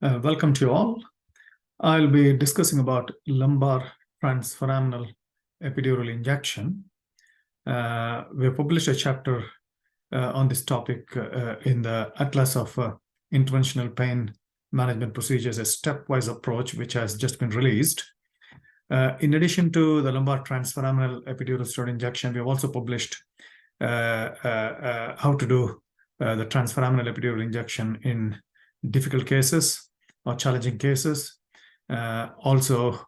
Welcome to you all. I'll be discussing about lumbar transforaminal epidural injection. We have published a chapter on this topic in the Atlas of Interventional Pain Management Procedures, a stepwise approach, which has just been released. In addition to the lumbar transforaminal epidural steroid injection, we have also published how to do the transforaminal epidural injection in difficult cases or challenging cases. Also,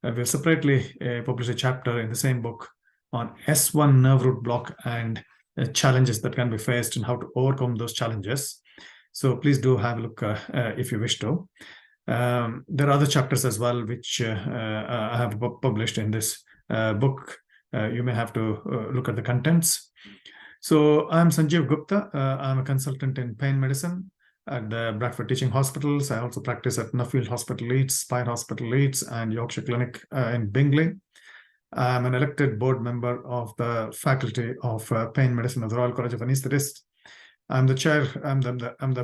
we have separately published a chapter in the same book on S1 nerve root block and challenges that can be faced and how to overcome those challenges. So please do have a look if you wish to. There are other chapters as well which I have published in this book. You may have to look at the contents. So I'm Sanjeeva Gupta. I'm a consultant in pain medicine at the Bradford Teaching Hospitals. I also practice at Nuffield Hospital Leeds, Spine Hospital Leeds, and Yorkshire Clinic in Bingley. I'm an elected board member of the Faculty of Pain Medicine of the Royal College of Anaesthetists. I'm the chair. I'm the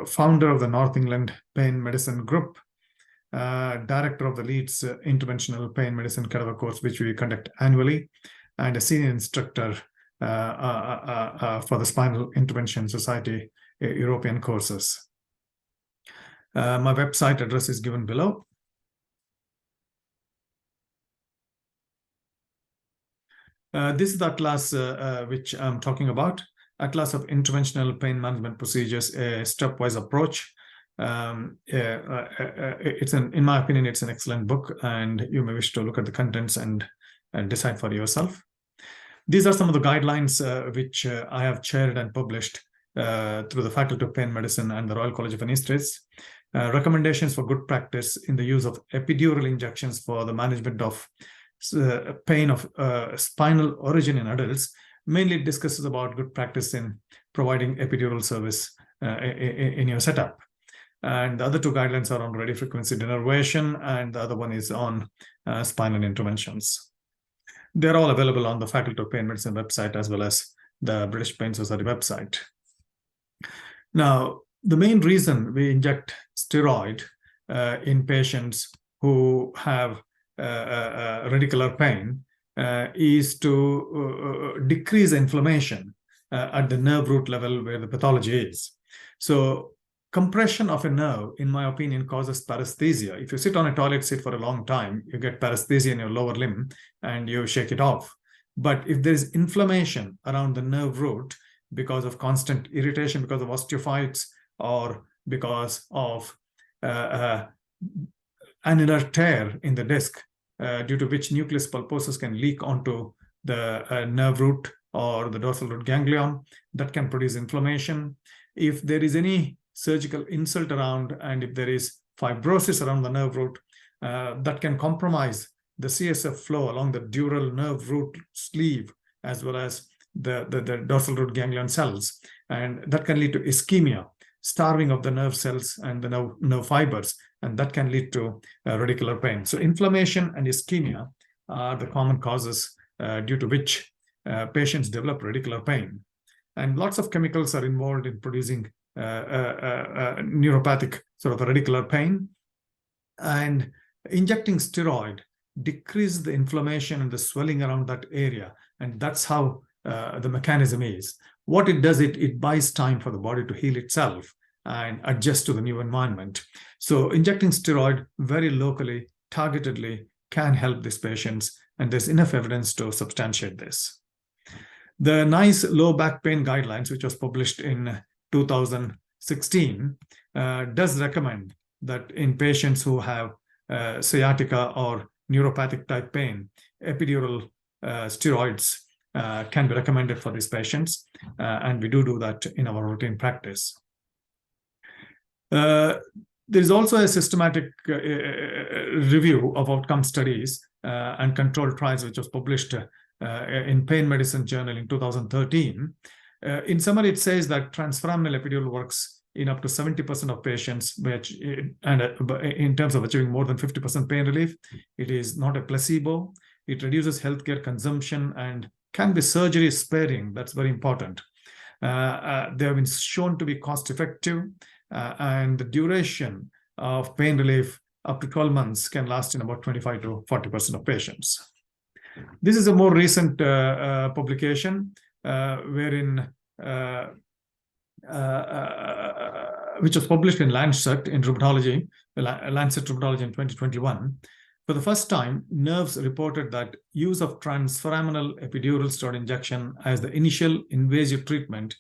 founder of the North England Pain Medicine Group, director of the Leeds Interventional Pain Medicine Cadaver course, which we conduct annually, and a senior instructor for the Spinal Intervention Society European courses. My website address is given below. This is the atlas which I'm talking about. Atlas of Interventional Pain Management Procedures, a stepwise approach. In my opinion, it's an excellent book, and you may wish to look at the contents and decide for yourself. These are some of the guidelines which I have chaired and published through the Faculty of Pain Medicine and the Royal College of Anaesthetists. Recommendations for good practice in the use of epidural injections for the management of pain of spinal origin in adults. Mainly discusses about good practice in providing epidural service in your setup. And the other two guidelines are on radiofrequency denervation, and the other one is on spinal interventions. They're all available on the Faculty of Pain Medicine website as well as the British Pain Society website. Now, the main reason we inject steroid in patients who have radicular pain is to decrease inflammation at the nerve root level where the pathology is. So compression of a nerve, in my opinion, causes paresthesia. If you sit on a toilet seat for a long time, you get paresthesia in your lower limb and you shake it off. But if there is inflammation around the nerve root because of constant irritation, because of osteophytes, or because of annular tear in the disc, due to which nucleus pulposus can leak onto the nerve root or the dorsal root ganglion, that can produce inflammation. If there is any surgical insult around, and if there is fibrosis around the nerve root, that can compromise the CSF flow along the dural nerve root sleeve, as well as the dorsal root ganglion cells. And that can lead to ischemia, starving of the nerve cells and the nerve fibers, and that can lead to radicular pain. So inflammation and ischemia are the common causes due to which patients develop radicular pain. And lots of chemicals are involved in producing neuropathic sort of radicular pain. And injecting steroid decreases the inflammation and the swelling around that area. And that's how the mechanism is. What it does, it buys time for the body to heal itself and adjust to the new environment. So injecting steroid very locally, targetedly, can help these patients, and there's enough evidence to substantiate this. The NICE low back pain guidelines, which was published in 2016, does recommend that in patients who have sciatica or neuropathic type pain, epidural steroids can be recommended for these patients, and we do that in our routine practice. There is also a systematic review of outcome studies and controlled trials, which was published in Pain Medicine Journal in 2013. In summary, it says that transforaminal epidural works in up to 70% of patients, which, and in terms of achieving more than 50% pain relief. It is not a placebo. It reduces healthcare consumption and can be surgery sparing. That's very important. They have been shown to be cost effective, and the duration of pain relief up to 12 months can last in about 25 to 40% of patients. This is a more recent publication wherein which was published in Lancet in Rheumatology, Lancet Rheumatology in 2021. For the first time, nerves reported that use of transforaminal epidural steroid injection as the initial invasive treatment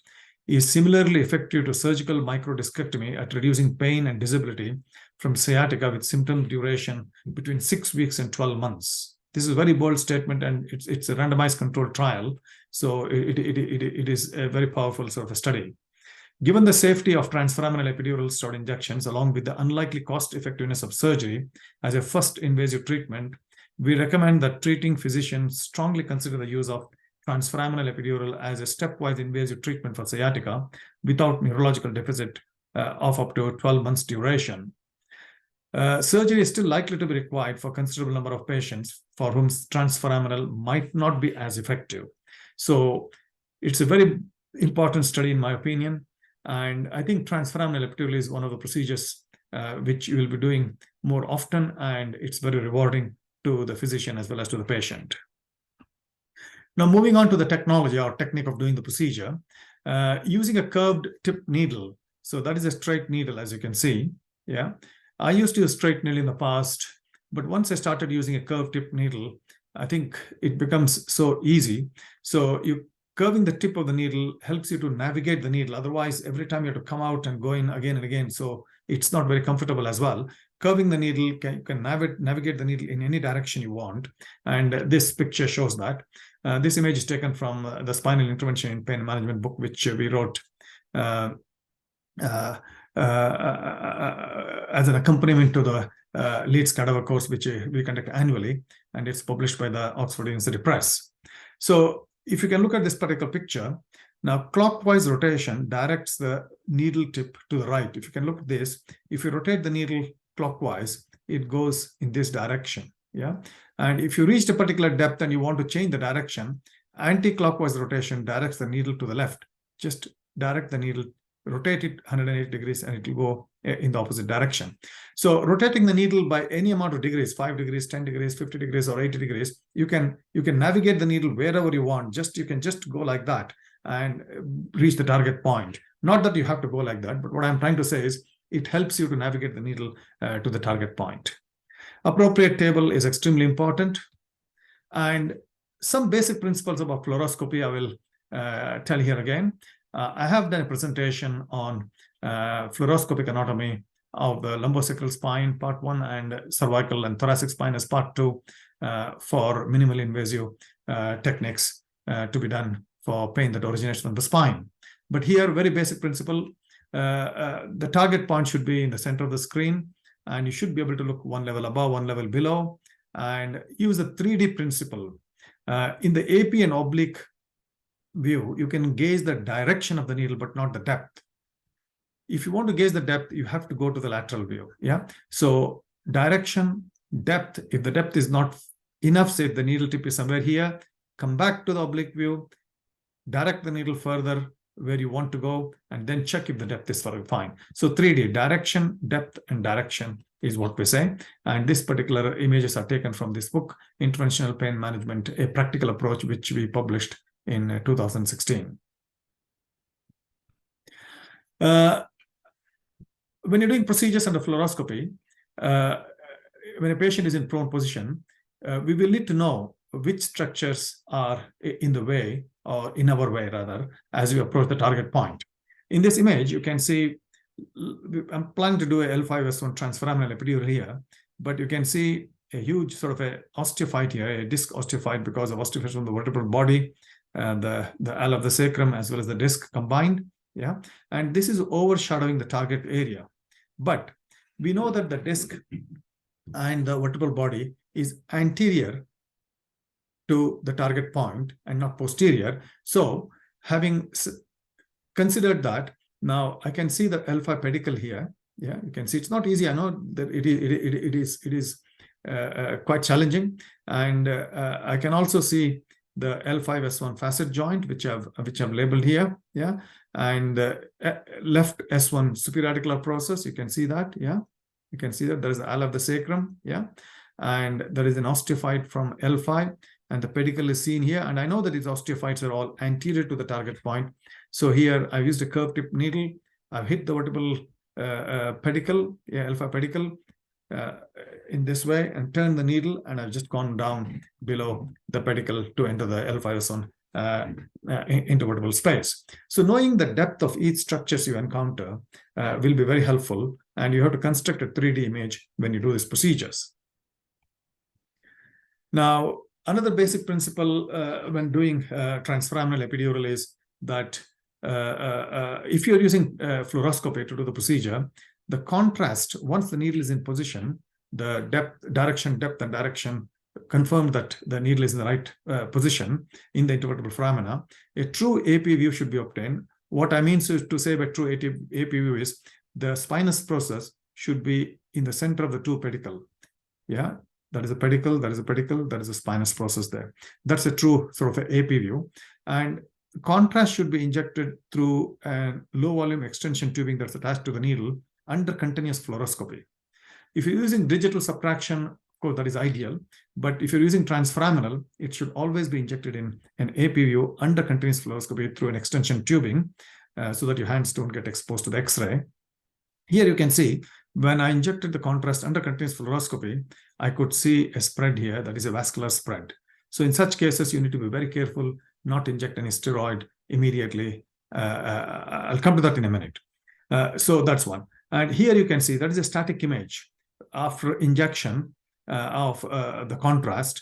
is similarly effective to surgical microdiscectomy at reducing pain and disability from sciatica with symptom duration between 6 weeks and 12 months. This is a very bold statement, and it's a randomized controlled trial. So it is a very powerful sort of a study. Given the safety of transforaminal epidural steroid injections, along with the unlikely cost effectiveness of surgery as a first invasive treatment, we recommend that treating physicians strongly consider the use of transforaminal epidural as a stepwise invasive treatment for sciatica without neurological deficit of up to 12 months duration. Surgery is still likely to be required for a considerable number of patients for whom transforaminal might not be as effective. So it's a very important study in my opinion. And I think transforaminal epidural is one of the procedures which you will be doing more often, and it's very rewarding to the physician as well as to the patient. Now, moving on to the technology or technique of doing the procedure, using a curved tip needle. So that is a straight needle, as you can see. Yeah, I used to use straight needle in the past, but once I started using a curved tip needle, I think it becomes so easy. So curving the tip of the needle helps you to navigate the needle. Otherwise, every time you have to come out and go in again and again. So it's not very comfortable as well. Curving the needle, you can navigate the needle in any direction you want. And this picture shows that. This image is taken from the Spinal Intervention in Pain Management book, which we wrote as an accompaniment to the Leeds Cadaver course, which we conduct annually. And it's published by the Oxford University Press. So if you can look at this particular picture, now clockwise rotation directs the needle tip to the right. If you can look at this, if you rotate the needle clockwise, it goes in this direction. Yeah. And if you reach a particular depth and you want to change the direction, anti-clockwise rotation directs the needle to the left. Just direct the needle, rotate it 180 degrees, and it will go in the opposite direction. So rotating the needle by any amount of degrees, 5 degrees, 10 degrees, 50 degrees, or 80 degrees, you can navigate the needle wherever you want. You can just go like that and reach the target point. Not that you have to go like that, but what I'm trying to say is it helps you to navigate the needle to the target point. Appropriate table is extremely important. And some basic principles about fluoroscopy I will tell here again. I have done a presentation on fluoroscopic anatomy of the lumbosacral spine, part 1, and cervical and thoracic spine as part 2 for minimally invasive techniques to be done for pain that originates from the spine. But here, very basic principle, the target point should be in the center of the screen, and you should be able to look one level above, one level below, and use the 3D principle. In the AP and oblique view, you can gauge the direction of the needle, but not the depth. If you want to gauge the depth, you have to go to the lateral view. Yeah. So direction, depth, if the depth is not enough, say if the needle tip is somewhere here, come back to the oblique view, direct the needle further where you want to go, and then check if the depth is fine. So 3D, direction, depth, and direction is what we say. And this particular images are taken from this book, Interventional Pain Management, a Practical Approach, which we published in 2016. When you're doing procedures under fluoroscopy, when a patient is in prone position, we will need to know which structures are in the way, or in our way rather, as we approach the target point. In this image, you can see, I'm planning to do a L5S1 transforaminal epidural here, but you can see a huge sort of a osteophyte here, a disc osteophyte because of osteophyte from the vertebral body, the L of the sacrum as well as the disc combined. Yeah, and this is overshadowing the target area. But we know that the disc and the vertebral body is anterior to the target point and not posterior. So having considered that, now I can see the L5 pedicle here. Yeah, you can see it's not easy. I know that it is quite challenging, and I can also see the L5S1 facet joint, which I've labeled here. Yeah, and left S1 superior process. You can see that, yeah. You can see that there is the ala of the sacrum, yeah. And there is an osteophyte from L5, and the pedicle is seen here. And I know that these osteophytes are all anterior to the target point. So here I've used a curved tip needle. I've hit the vertebral pedicle, yeah, L5 pedicle, in this way, and turn the needle, and I've just gone down below the pedicle to enter the L5S1 intervertebral space. So knowing the depth of each structures you encounter will be very helpful, and you have to construct a 3D image when you do these procedures. Now, another basic principle when doing transforaminal epidural is that if you're using fluoroscopy to do the procedure, the contrast, once the needle is in position, the depth, and direction confirm that the needle is in the right position in the intervertebral foramina. A true AP view should be obtained. What I mean to say by true AP view is the spinous process should be in the center of the two pedicle. Yeah, that is a pedicle, that is a pedicle, that is a spinous process there. That's a true sort of AP view. And contrast should be injected through a low volume extension tubing that's attached to the needle under continuous fluoroscopy. If you're using digital subtraction, of course, that is ideal. But if you're using transforaminal, it should always be injected in an AP view under continuous fluoroscopy through an extension tubing so that your hands don't get exposed to the X-ray. Here you can see, when I injected the contrast under continuous fluoroscopy, I could see a spread here that is a vascular spread. So in such cases, you need to be very careful not to inject any steroid immediately. I'll come to that in a minute. So that's one. And here you can see that is a static image after injection of the contrast.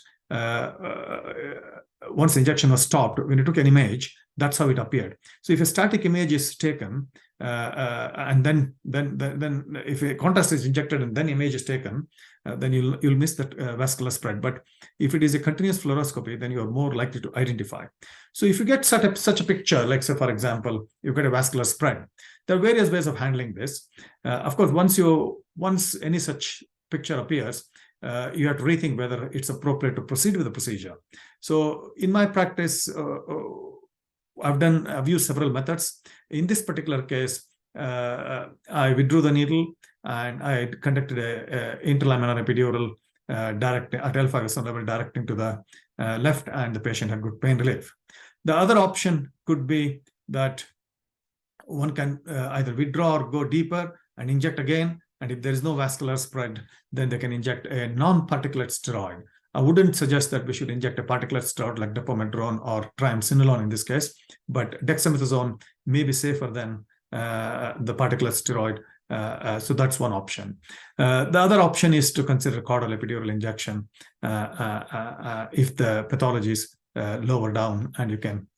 Once the injection was stopped, when you took an image, that's how it appeared. So if a static image is taken, and then if a contrast is injected and then image is taken, then you'll miss that vascular spread. But if it is a continuous fluoroscopy, then you're more likely to identify. So if you get such a picture, like say for example, you get a vascular spread, there are various ways of handling this. Of course, once any such picture appears, you have to rethink whether it's appropriate to proceed with the procedure. So in my practice, I've used several methods. In this particular case, I withdrew the needle and I conducted a interlaminar epidural direct at L5S1 level, directing to the left, and the patient had good pain relief. The other option could be that one can either withdraw or go deeper and inject again. And if there is no vascular spread, then they can inject a non-particulate steroid. I wouldn't suggest that we should inject a particulate steroid like depomedrone or triamcinolone in this case, but dexamethasone may be safer than the particulate steroid. So that's one option. The other option is to consider caudal epidural injection if the pathology is lower down, and you can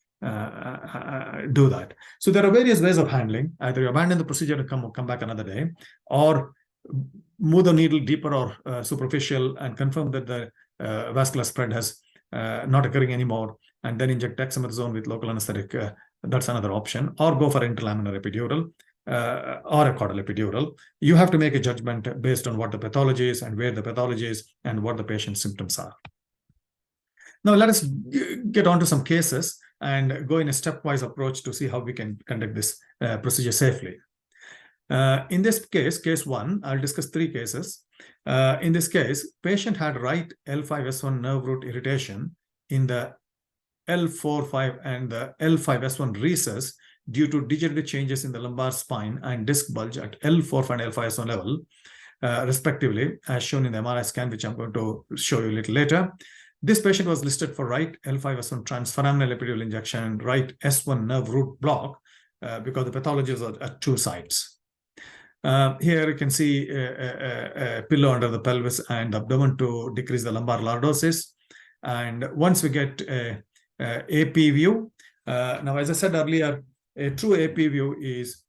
do that. So there are various ways of handling. Either you abandon the procedure and come back another day, or move the needle deeper or superficial and confirm that the vascular spread has not occurring anymore, and then inject dexamethasone with local anesthetic. That's another option. Or go for interlaminar epidural or a caudal epidural. You have to make a judgment based on what the pathology is and where the pathology is and what the patient's symptoms are. Now let us get on to some cases and go in a stepwise approach to see how we can conduct this procedure safely. In this case, case 1, I'll discuss 3 cases. In this case, patient had right L5S1 nerve root irritation in the L4-5 and the L5S1 recess due to degenerative changes in the lumbar spine and disc bulge at L4-5 and L5S1 level, respectively, as shown in the MRI scan, which I'm going to show you a little later. This patient was listed for right L5S1 transforaminal epidural injection and right S1 nerve root block because the pathology is at 2 sites. Here you can see a pillow under the pelvis and abdomen to decrease the lumbar lordosis. And once we get a AP view, now as I said earlier, a true AP view is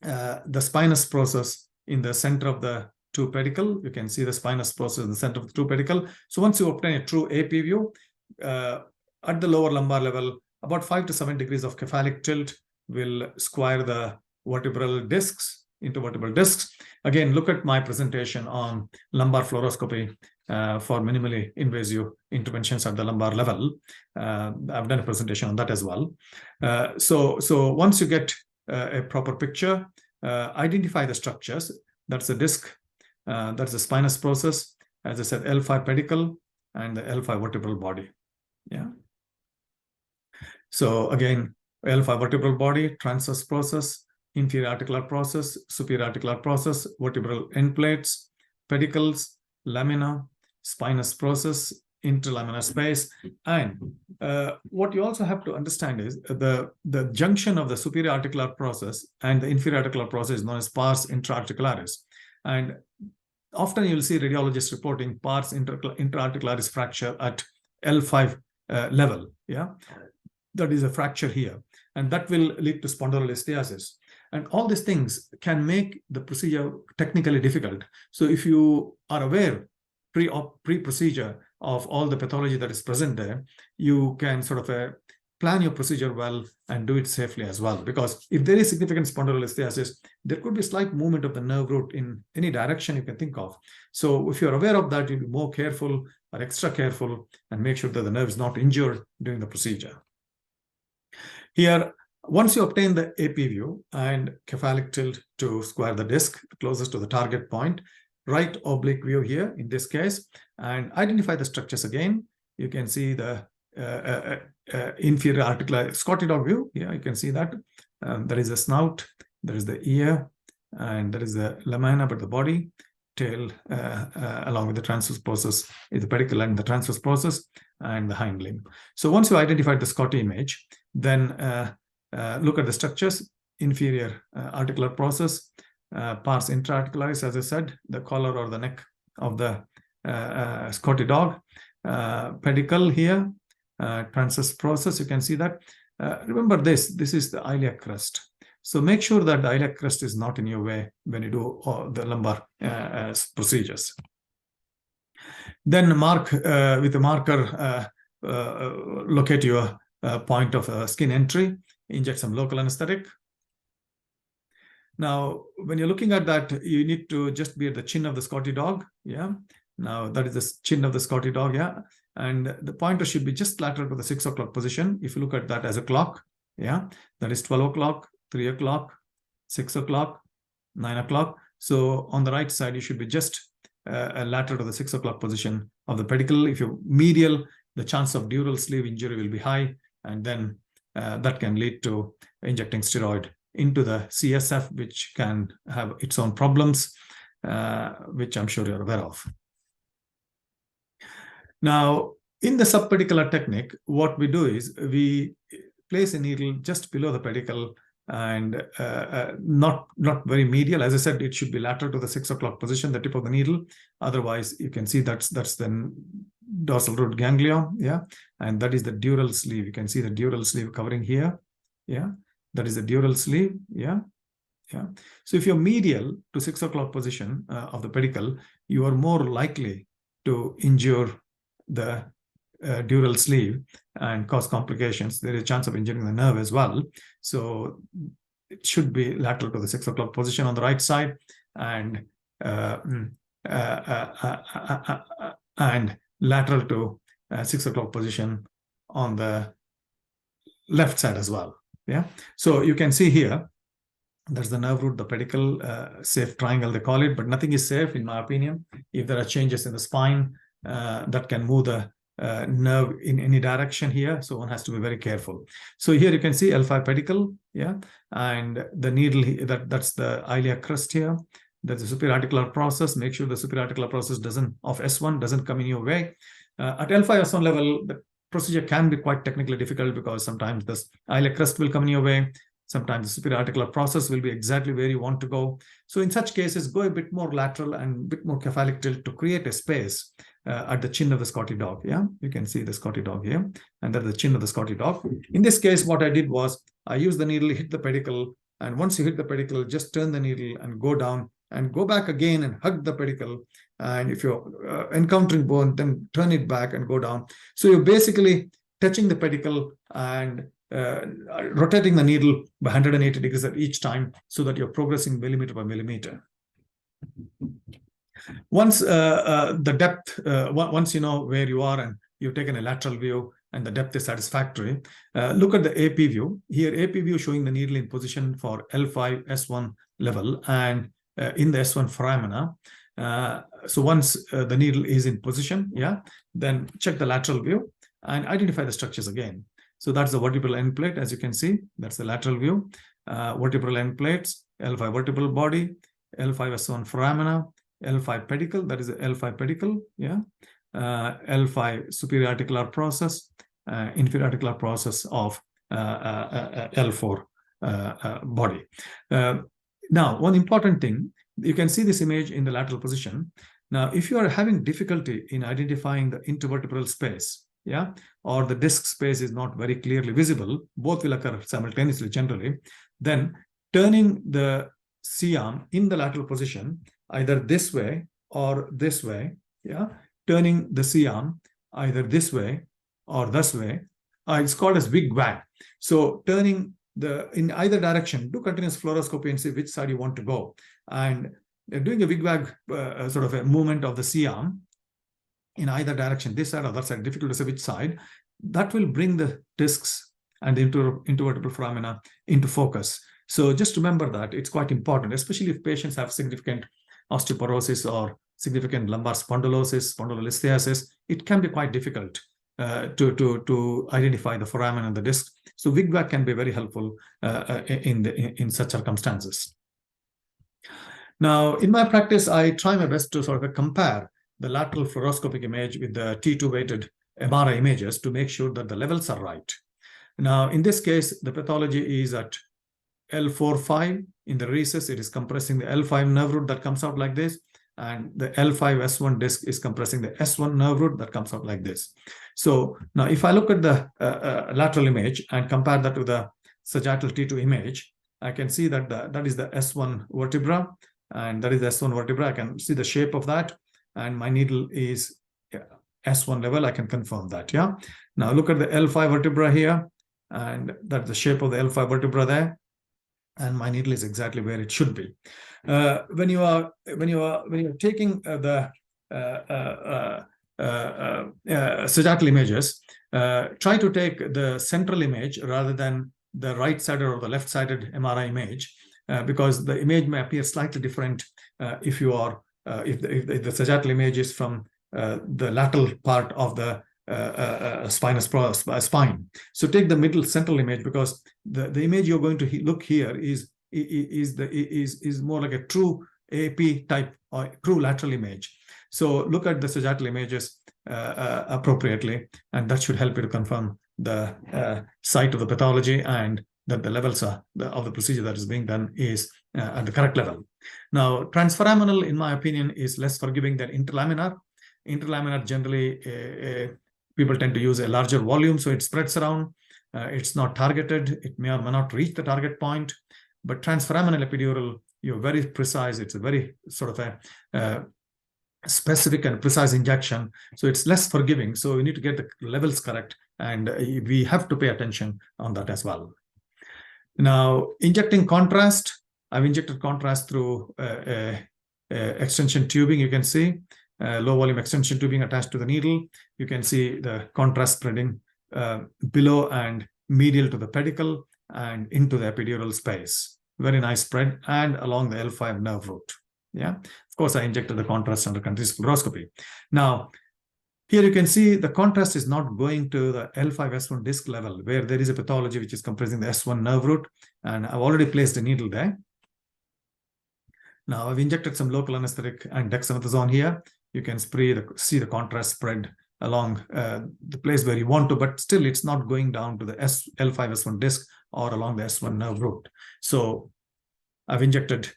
the spinous process in the center of the 2 pedicle. You can see the spinous process in the center of the 2 pedicle. So once you obtain a true AP view, at the lower lumbar level, about 5 to 7 degrees of cephalic tilt will square the vertebral discs into vertebral discs. Again, look at my presentation on lumbar fluoroscopy for minimally invasive interventions at the lumbar level. I've done a presentation on that as well. So once you get a proper picture. Identify the structures. That's the disc. That's the spinous process. As I said, L5 pedicle and the L5 vertebral body. Yeah. So again, L5 vertebral body, transverse process, inferior articular process, superior articular process, vertebral end plates, pedicles, lamina, spinous process, interlaminar space. And what you also have to understand is the junction of the superior articular process and the inferior articular process is known as pars intra-articularis. And often you'll see radiologists reporting pars intra-articularis fracture at L5 level. Yeah, that is a fracture here, and that will lead to spondylolisthesis. And all these things can make the procedure technically difficult. So if you are aware pre-procedure of all the pathology that is present there, you can sort of plan your procedure well and do it safely as well. Because if there is significant spondylolisthesis, there could be slight movement of the nerve root in any direction you can think of. So if you're aware of that, you'll be more careful or extra careful and make sure that the nerve is not injured during the procedure. Here, once you obtain the AP view and cephalic tilt to square the disc closest to the target point, right oblique view here in this case, and identify the structures again. You can see the inferior articular Scotty dog view. Yeah, you can see that. There is a snout, there is the ear, and there is the lamina, but the body, tail, along with the transverse process is the pedicle and the transverse process and the hind limb. So once you identified the Scotty image, then look at the structures, inferior articular process, pars intra-articularis, as I said, the collar or the neck of the Scotty dog, pedicle here, transverse process, you can see that. Remember this is the iliac crest. So make sure that the iliac crest is not in your way when you do the lumbar procedures. Then mark with a marker, locate your point of skin entry, inject some local anesthetic. Now, when you're looking at that, you need to just be at the chin of the Scotty dog. Yeah. Now, that is the chin of the Scotty dog. Yeah. And the pointer should be just lateral to the 6 o'clock position. If you look at that as a clock, yeah, that is 12 o'clock, 3 o'clock, 6 o'clock, 9 o'clock. So on the right side, you should be just lateral to the 6 o'clock position of the pedicle. If you're medial, the chance of dural sleeve injury will be high. And then that can lead to injecting steroid into the CSF, which can have its own problems, which I'm sure you're aware of. Now, in the subpedicular technique, what we do is we place a needle just below the pedicle and not very medial. As I said, it should be lateral to the 6 o'clock position, the tip of the needle. Otherwise, you can see that's the dorsal root ganglia, yeah, and that is the dural sleeve. You can see the dural sleeve covering here, yeah. That is the dural sleeve, yeah. So if you're medial to 6 o'clock position of the pedicle, you are more likely to injure the dural sleeve and cause complications. There is a chance of injuring the nerve as well. So it should be lateral to the 6 o'clock position on the right side and lateral to 6 o'clock position on the left side as well. Yeah. So you can see here, there's the nerve root, the pedicle, safe triangle, they call it, but nothing is safe in my opinion. If there are changes in the spine, that can move the nerve in any direction here. So one has to be very careful. So here you can see L5 pedicle, yeah, and the needle, that's the iliac crest here. There's a superior articular process. Make sure the superior articular process of S1 doesn't come in your way. At L5 S1 level, the procedure can be quite technically difficult because sometimes this iliac crest will come in your way. Sometimes the superior articular process will be exactly where you want to go. So in such cases, go a bit more lateral and a bit more cephalic tilt to create a space at the chin of the Scotty dog. Yeah, you can see the Scotty dog here, and that's the chin of the Scotty dog. In this case, what I did was I used the needle, hit the pedicle, and once you hit the pedicle, just turn the needle and go down and go back again and hug the pedicle. And if you're encountering bone, then turn it back and go down. So you're basically touching the pedicle and rotating the needle by 180 degrees at each time so that you're progressing millimeter by millimeter. Once the depth, once you know where you are and you've taken a lateral view, and the depth is satisfactory. Look at the AP view. Here, AP view showing the needle in position for L5 S1 level and in the S1 foramina. So once the needle is in position, then check the lateral view and identify the structures again. So that's the vertebral end plate, as you can see. That's the lateral view. Vertebral end plates, L5 vertebral body, L5 S1 foramina, L5 pedicle, that is the L5 pedicle, L5 superior articular process, inferior articular process of L4 body. Now, one important thing, you can see this image in the lateral position. Now, if you are having difficulty in identifying the intervertebral space, or the disc space is not very clearly visible, both will occur simultaneously generally, then turning the C-arm in the lateral position, either this way or this way, turning the C-arm either this way or this way, it's called as wig-wag. So turning in either direction, do continuous fluoroscopy and see which side you want to go. And doing a wig-wag sort of a movement of the C-arm in either direction, this side or that side, difficult to say which side, that will bring the discs and the intervertebral foramina into focus. So just remember that it's quite important, especially if patients have significant osteoporosis or significant lumbar spondylosis, spondylolisthesis. It can be quite difficult to identify the foramen and the disc. So wig-wag can be very helpful in such circumstances. Now, in my practice, I try my best to sort of compare the lateral fluoroscopic image with the T2 weighted MRI images to make sure that the levels are right. Now, in this case, the pathology is at L4-5 in the recess. It is compressing the L5 nerve root that comes out like this, and the L5 S1 disc is compressing the S1 nerve root that comes out like this. So now if I look at the lateral image and compare that to the sagittal T2 image, I can see that that is the S1 vertebra, and that is the S1 vertebra. I can see the shape of that, and my needle is S1 level. I can confirm that. Now look at the L5 vertebra here, and that's the shape of the L5 vertebra there, and my needle is exactly where it should be. When you are taking the sagittal images, try to take the central image rather than the right-sided or the left-sided MRI image, because the image may appear slightly different if you are if the sagittal image is from the lateral part of the spine. So take the middle central image, because the image you're going to look here is more like a true AP type or true lateral image. So look at the sagittal images appropriately, and that should help you to confirm the site of the pathology and that the levels of the procedure that is being done is at the correct level. Now, transforaminal, in my opinion, is less forgiving than interlaminar. Interlaminar, generally, people tend to use a larger volume, so it spreads around. It's not targeted. It may or may not reach the target point. But transforaminal epidural, you're very precise. It's a very sort of a specific and precise injection. So it's less forgiving. So we need to get the levels correct, and we have to pay attention on that as well. Now, injecting contrast. I've injected contrast through extension tubing. You can see low volume extension tubing attached to the needle. You can see the contrast spreading below and medial to the pedicle and into the epidural space. Very nice spread, and along the L5 nerve root. Of course, I injected the contrast under continuous fluoroscopy. Now, here you can see the contrast is not going to the L5 S1 disc level, where there is a pathology which is compressing the S1 nerve root, and I've already placed the needle there. Now I've injected some local anesthetic and dexamethasone here. You can see the contrast spread along the place where you want to, but still it's not going down to the L5 S1 disc or along the S1 nerve root. So I've injected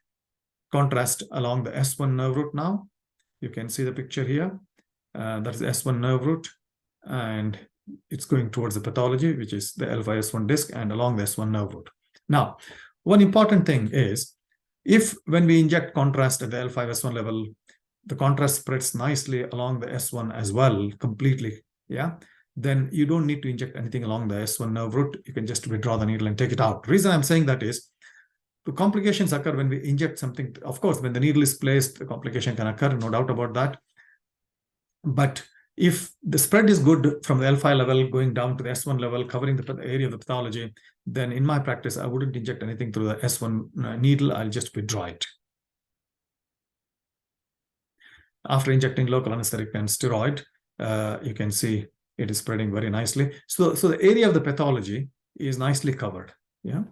contrast along the S1 nerve root now. You can see the picture here. That is the S1 nerve root, and it's going towards the pathology, which is the L5 S1 disc, and along the S1 nerve root. Now, one important thing is, if when we inject contrast at the L5 S1 level, the contrast spreads nicely along the S1 as well, completely, then you don't need to inject anything along the S1 nerve root. You can just withdraw the needle and take it out. The reason I'm saying that is, the complications occur when we inject something. Of course, when the needle is placed, the complication can occur, no doubt about that. But If the spread is good from the L5 level going down to the S1 level, covering the area of the pathology, then in my practice, I wouldn't inject anything through the S1 needle. I'll just withdraw it. After injecting local anesthetic and steroid, you can see it is spreading very nicely. So the area of the pathology is nicely covered. Yeah.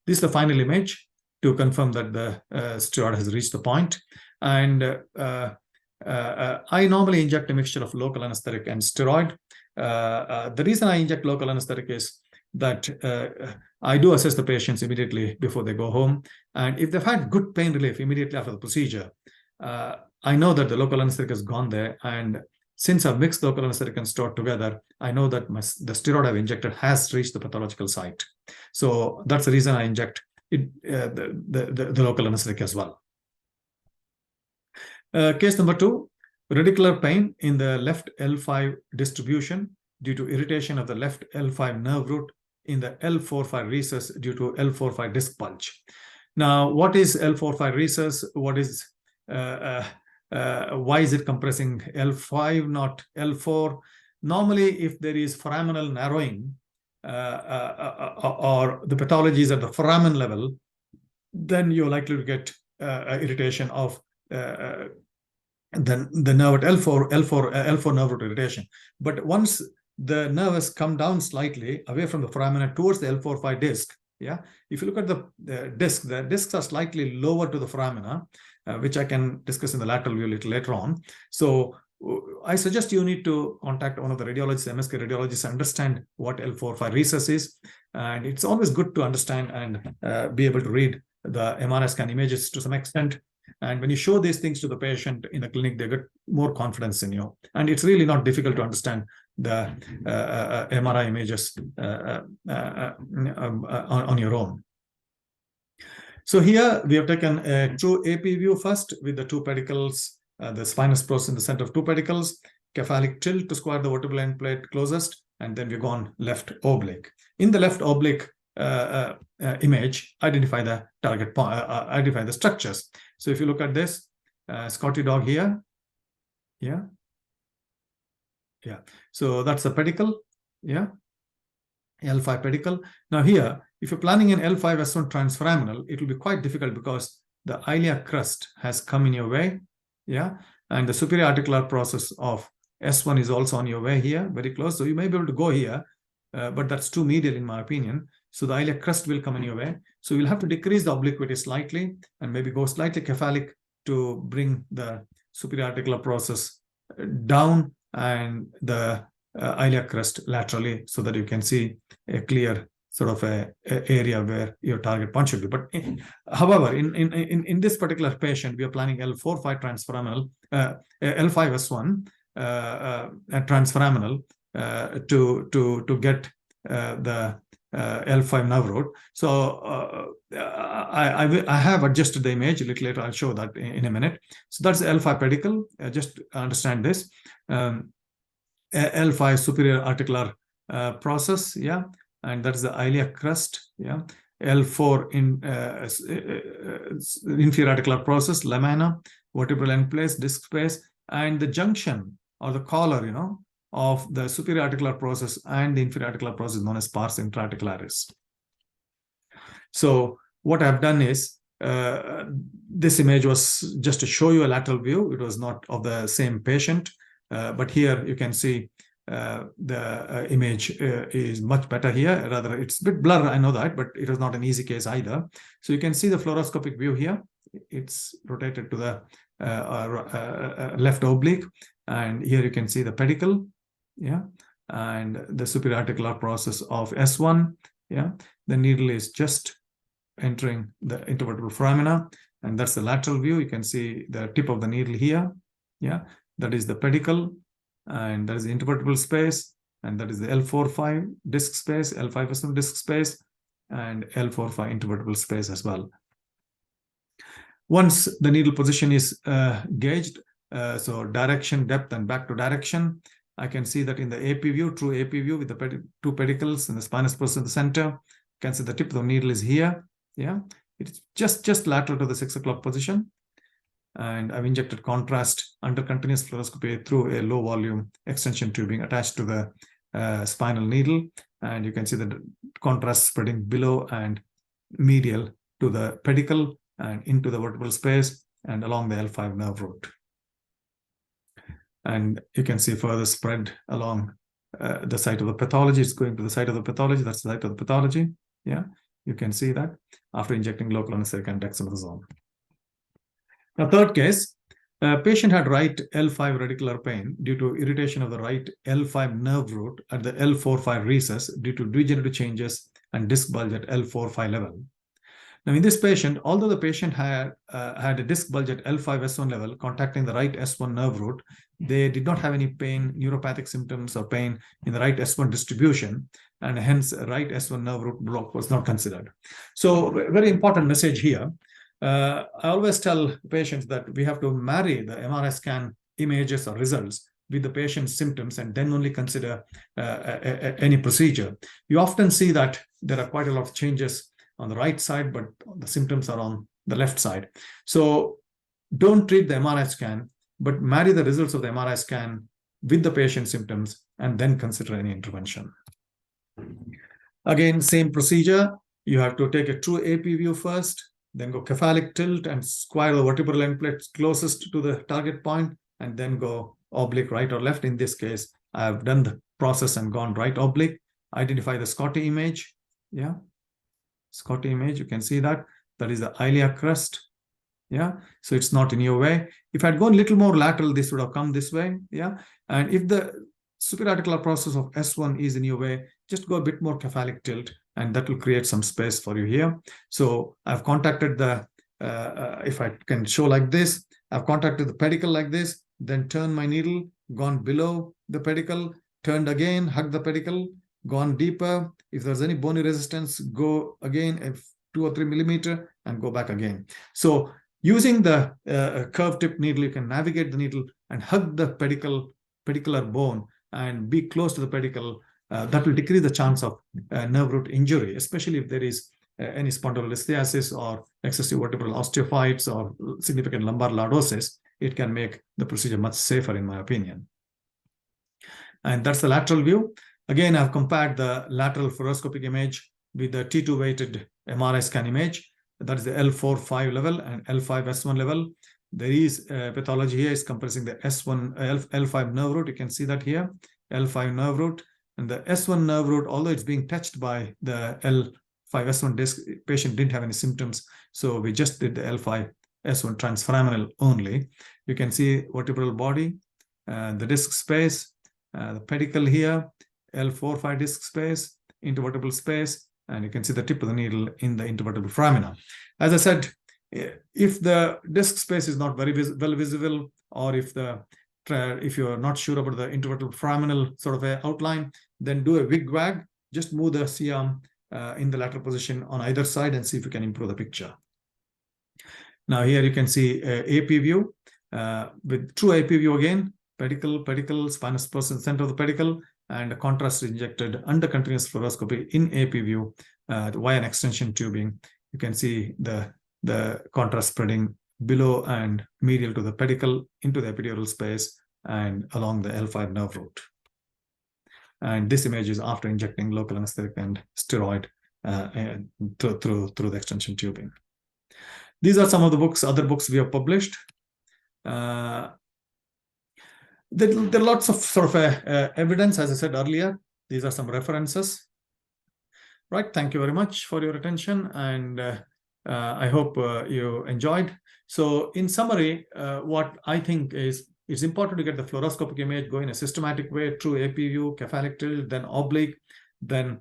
This is the final image to confirm that the steroid has reached the point. And I normally inject a mixture of local anesthetic and steroid. The reason I inject local anesthetic is that I do assess the patients immediately before they go home. And if they've had good pain relief immediately after the procedure, I know that the local anesthetic has gone there. And since I've mixed local anesthetic and steroid together, I know that the steroid I've injected has reached the pathological site. So that's the reason I inject it, the local anesthetic as well. Case number 2, radicular pain in the left L5 distribution due to irritation of the left L5 nerve root in the L4-5 recess due to L4-5 disc bulge. Now, what is L4-5 recess? What is why is it compressing L5, not L4? Normally, if there is foraminal narrowing or the pathology is at the foramen level, then you're likely to get irritation of the nerve at L4 nerve root irritation. But once the nerve has come down slightly away from the foramina towards the L4-5 disc, yeah, if you look at the discs are slightly lower to the foramina, which I can discuss in the lateral view a little later on. So I suggest you need to contact one of the radiologists, MSK radiologists, understand what L4-5 recess is. And it's always good to understand and be able to read the MRI scan images to some extent. And when you show these things to the patient in the clinic, they get more confidence in you. And it's really not difficult to understand the MRI images on your own. So here we have taken a true AP view first with the two pedicles, the spinous process in the center of two pedicles, cephalic tilt to square the vertebral end plate closest, and then we've gone left oblique. In the left oblique image, identify the target point, identify the structures. So if you look at this, Scotty dog here, yeah. So that's the pedicle, yeah, L5 pedicle. Now here, if you're planning an L5 S1 transforaminal, it will be quite difficult because the iliac crust has come in your way, yeah, and the superior articular process of S1 is also on your way here, very close. So you may be able to go here, but that's too medial in my opinion. So the iliac crust will come in your way. So you'll have to decrease the obliquity slightly and maybe go slightly cephalic to bring the superior articular process down and the iliac crest laterally so that you can see a clear sort of a area where your target point should be. But however, in this particular patient, we are planning L4-5 transforaminal, L5S1 transforaminal to get the L5 nerve root. So I have adjusted the image a little later. I'll show that in a minute. So that's the L5 pedicle. Just understand this. L5 superior articular process, yeah, and that's the iliac crest, yeah. L4 inferior articular process, lamina, vertebral end place, disc space, and the junction or the collar, you know, of the superior articular process and the inferior articular process known as pars intraarticularis. So what I've done is, this image was just to show you a lateral view. It was not of the same patient, but here you can see the image is much better here. Rather, it's a bit blurred, I know that, but it was not an easy case either. So you can see the fluoroscopic view here. It's rotated to the left oblique, and here you can see the pedicle, yeah, and the superior articular process of S1, yeah. The needle is just entering the intervertebral foramina, and that's the lateral view. You can see the tip of the needle here, yeah. That is the pedicle, and that is the intervertebral space, and that is the L4-5 disc space, L5S1 disc space, and L4-5 intervertebral space as well. Once the needle position is gauged, so direction, depth, and back to direction, I can see that in the AP view, true AP view with the two pedicles and the spinous process in the center, you can see the tip of the needle is here, yeah. It's just lateral to the 6 o'clock position. and I've injected contrast under continuous fluoroscopy through a low volume extension tubing attached to the spinal needle. And you can see the contrast spreading below and medial to the pedicle and into the vertebral space and along the L5 nerve root. And you can see further spread along the site of the pathology. It's going to the site of the pathology. That's the site of the pathology. Yeah, you can see that after injecting local anesthetic and dexamethasone. Now, third case, a patient had right L5 radicular pain due to irritation of the right L5 nerve root at the L4-5 recess due to degenerative changes and disc bulge at L4-5 level. Now, in this patient, although the patient had a disc bulge at L5-S1 level contacting the right S1 nerve root, they did not have any pain, neuropathic symptoms or pain in the right S1 distribution, and hence right S1 nerve root block was not considered. So, very important message here. I always tell patients that we have to marry the MRI scan images or results with the patient's symptoms and then only consider any procedure. You often see that there are quite a lot of changes on the right side, but the symptoms are on the left side. So don't treat the MRI scan, but marry the results of the MRI scan with the patient's symptoms and then consider any intervention. Again, same procedure. You have to take a true AP view first, then go cephalic tilt and square the vertebral end plates closest to the target point, and then go oblique right or left. In this case, I have done the process and gone right oblique. Identify the Scotty image. Yeah, Scotty image, you can see that. That is the ilia crest. Yeah, so it's not in your way. If I had gone a little more lateral, this would have come this way. Yeah, and if the superiorticular process of S1 is in your way, just go a bit more cephalic tilt, and that will create some space for you here. So I've contacted the, if I can show like this, I've contacted the pedicle like this, then turn my needle, gone below the pedicle, turned again, hug the pedicle, gone deeper. If there's any bony resistance, go again, if 2 or 3 millimeter, and go back again. So using the curved tip needle, you can navigate the needle and hug the pedicular bone and be close to the pedicle. That will decrease the chance of nerve root injury, especially if there is any spondylolisthesis or excessive vertebral osteophytes or significant lumbar lordosis. It can make the procedure much safer, in my opinion. And that's the lateral view. Again, I've compared the lateral fluoroscopic image with the T2 weighted MRI scan image. That is the L4-5 level and L5-S1 level. There is pathology here is compressing the L5 nerve root. You can see that here, L5 nerve root. And the S1 nerve root, although it's being touched by the L5-S1 disc, patient didn't have any symptoms. So we just did the L5-S1 transforaminal only. You can see vertebral body, the disc space, the pedicle here, L4-5 disc space, intervertebral space, and you can see the tip of the needle in the intervertebral foramina. As I said, if the disc space is not very well visible, or if you're not sure about the intervertebral foraminal sort of a outline, then do a wig-wag. Just move the C-arm in the lateral position on either side and see if you can improve the picture. Now here you can see AP view with true AP view again, pedicle, spinous person, center of the pedicle, and a contrast injected under continuous fluoroscopy in AP view via an extension tubing. You can see the contrast spreading below and medial to the pedicle into the epidural space and along the L5 nerve root. And this image is after injecting local anesthetic and steroid through the extension tubing. These are some of the other books we have published. There are lots of sort of evidence, as I said earlier. These are some references. Right, thank you very much for your attention, and I hope you enjoyed. So in summary, what I think is it's important to get the fluoroscopic image, go in a systematic way through AP view, cephalic tilt, then oblique, then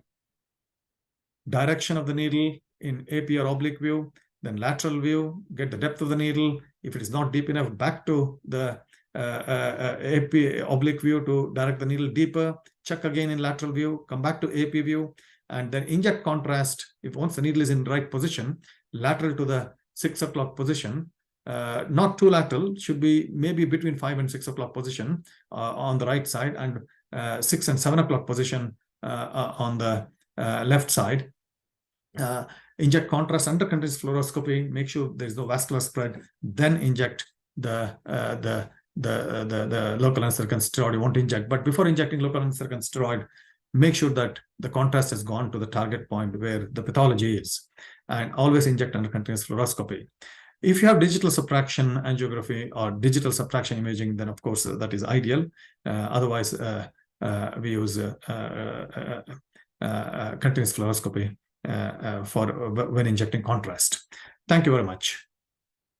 direction of the needle in AP or oblique view, then lateral view, get the depth of the needle. If it is not deep enough, back to the AP oblique view to direct the needle deeper, check again in lateral view, come back to AP view, and then inject contrast. If once the needle is in the right position, lateral to the 6 o'clock position, not too lateral, should be maybe between 5 and 6 o'clock position on the right side, and 6 and 7 o'clock position on the left side. Inject contrast under continuous fluoroscopy, make sure there's no vascular spread, then inject the local undertaken steroid, you want to inject. But before injecting local undertaken steroid, make sure that the contrast has gone to the target point where the pathology is, and always inject under continuous fluoroscopy. If you have digital subtraction angiography or digital subtraction imaging, then of course that is ideal. Otherwise, we use continuous fluoroscopy for when injecting contrast. Thank you very much.